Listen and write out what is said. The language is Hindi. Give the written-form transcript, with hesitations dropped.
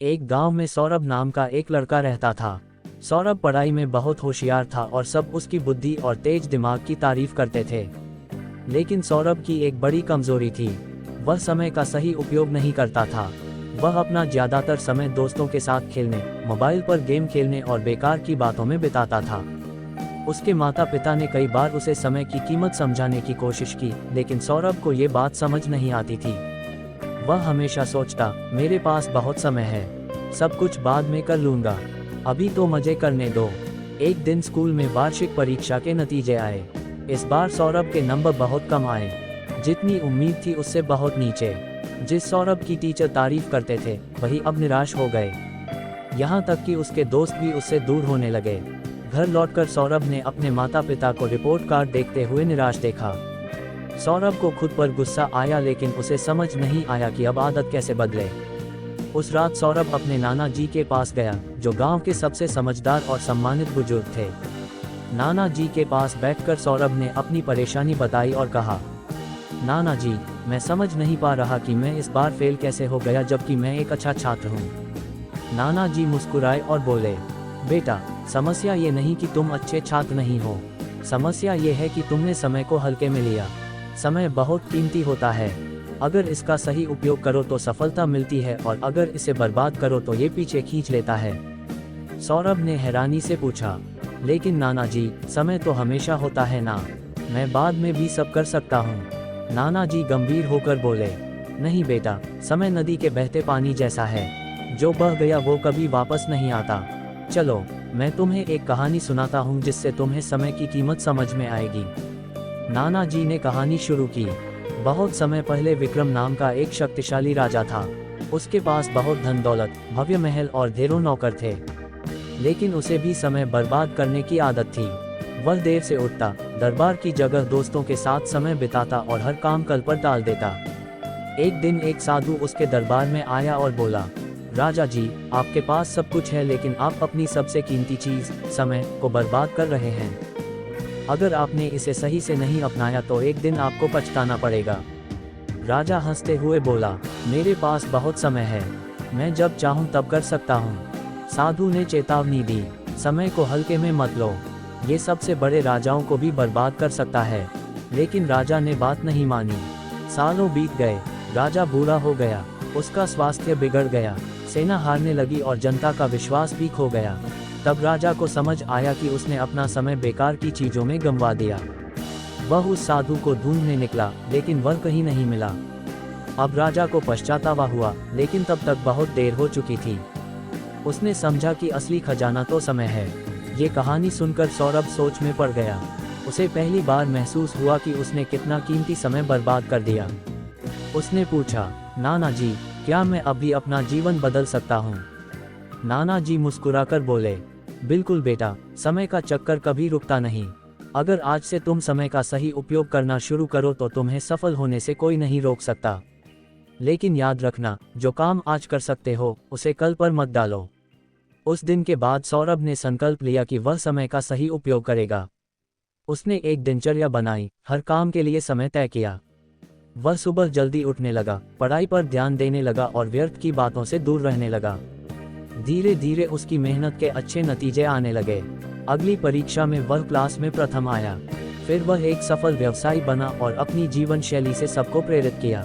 एक गांव में सौरभ नाम का एक लड़का रहता था। सौरभ पढ़ाई में बहुत होशियार था और सब उसकी बुद्धि और तेज दिमाग की तारीफ करते थे। लेकिन सौरभ की एक बड़ी कमजोरी थी, वह समय का सही उपयोग नहीं करता था। वह अपना ज्यादातर समय दोस्तों के साथ खेलने, मोबाइल पर गेम खेलने और बेकार की बातों में बिताता था। उसके माता पिता ने कई बार उसे समय की कीमत समझाने की कोशिश की, लेकिन सौरभ को ये बात समझ नहीं आती थी। वह हमेशा सोचता, मेरे पास बहुत समय है, सब कुछ बाद में कर लूंगा, अभी तो मजे करने दो। एक दिन स्कूल में वार्षिक परीक्षा के नतीजे आए। इस बार सौरभ के नंबर बहुत कम आए, जितनी उम्मीद थी उससे बहुत नीचे। जिस सौरभ की टीचर तारीफ करते थे, वही अब निराश हो गए। यहाँ तक कि उसके दोस्त भी उससे दूर होने लगे। घर लौटकर सौरभ ने अपने माता पिता को रिपोर्ट कार्ड देखते हुए निराश देखा। सौरभ को खुद पर गुस्सा आया, लेकिन उसे समझ नहीं आया कि अब आदत कैसे बदले। उस रात सौरभ अपने नाना जी के पास गया, जो गांव के सबसे समझदार और सम्मानित बुजुर्ग थे। नाना जी के पास बैठकर सौरभ ने अपनी परेशानी बताई और कहा, नाना जी, मैं समझ नहीं पा रहा कि मैं इस बार फेल कैसे हो गया, जबकि मैं एक अच्छा छात्र हूँ। नाना जी मुस्कुराए और बोले, बेटा, समस्या ये नहीं कि तुम अच्छे छात्र नहीं हो, समस्या ये है कि तुमने समय को हल्के में लिया। समय बहुत कीमती होता है, अगर इसका सही उपयोग करो तो सफलता मिलती है, और अगर इसे बर्बाद करो तो ये पीछे खींच लेता है। सौरभ ने हैरानी से पूछा, लेकिन नाना जी, समय तो हमेशा होता है ना, मैं बाद में भी सब कर सकता हूँ। नाना जी गंभीर होकर बोले, नहीं बेटा, समय नदी के बहते पानी जैसा है, जो बह गया वो कभी वापस नहीं आता। चलो, मैं तुम्हें एक कहानी सुनाता हूँ जिससे तुम्हें समय की कीमत समझ में आएगी। नाना जी ने कहानी शुरू की। बहुत समय पहले विक्रम नाम का एक शक्तिशाली राजा था। उसके पास बहुत धन दौलत, भव्य महल और ढेरों नौकर थे। लेकिन उसे भी समय बर्बाद करने की आदत थी। वह देर से उठता, दरबार की जगह दोस्तों के साथ समय बिताता और हर काम कल पर टाल देता। एक दिन एक साधु उसके दरबार में आया और बोला, राजा जी, आपके पास सब कुछ है, लेकिन आप अपनी सबसे कीमती चीज, समय को बर्बाद कर रहे हैं। अगर आपने इसे सही से नहीं अपनाया तो एक दिन आपको पछताना पड़ेगा। राजा हंसते हुए बोला, मेरे पास बहुत समय है, मैं जब चाहूं तब कर सकता हूं। साधु ने चेतावनी दी, समय को हल्के में मत लो, ये सबसे बड़े राजाओं को भी बर्बाद कर सकता है। लेकिन राजा ने बात नहीं मानी। सालों बीत गए, राजा बूढ़ा हो गया, उसका स्वास्थ्य बिगड़ गया, सेना हारने लगी और जनता का विश्वास भी खो गया। तब राजा को समझ आया कि उसने अपना समय बेकार की चीजों में गंवा दिया। वह उस साधु को ढूंढने निकला, लेकिन वह कहीं नहीं मिला। अब राजा को पश्चातावा हुआ, लेकिन तब तक बहुत देर हो चुकी थी। उसने समझा कि असली खजाना तो समय है। ये कहानी सुनकर सौरभ सोच में पड़ गया। उसे पहली बार महसूस हुआ कि उसने कितना कीमती समय बर्बाद कर दिया। उसने पूछा, नाना जी, क्या मैं अभी अपना जीवन बदल सकता हूँ? नाना जी मुस्कुराकर बोले, बिल्कुल बेटा, समय का चक्कर कभी रुकता नहीं। अगर आज से तुम समय का सही उपयोग करना शुरू करो तो तुम्हें सफल होने से कोई नहीं रोक सकता। लेकिन याद रखना, जो काम आज कर सकते हो, उसे कल पर मत डालो। उस दिन के बाद सौरभ ने संकल्प लिया कि वह समय का सही उपयोग करेगा। उसने एक दिनचर्या बनाई, हर काम के लिए समय तय किया। वह सुबह जल्दी उठने लगा, पढ़ाई पर ध्यान देने लगा और व्यर्थ की बातों से दूर रहने लगा। धीरे धीरे उसकी मेहनत के अच्छे नतीजे आने लगे। अगली परीक्षा में वह क्लास में प्रथम आया। फिर वह एक सफल व्यवसायी बना और अपनी जीवन शैली से सबको प्रेरित किया।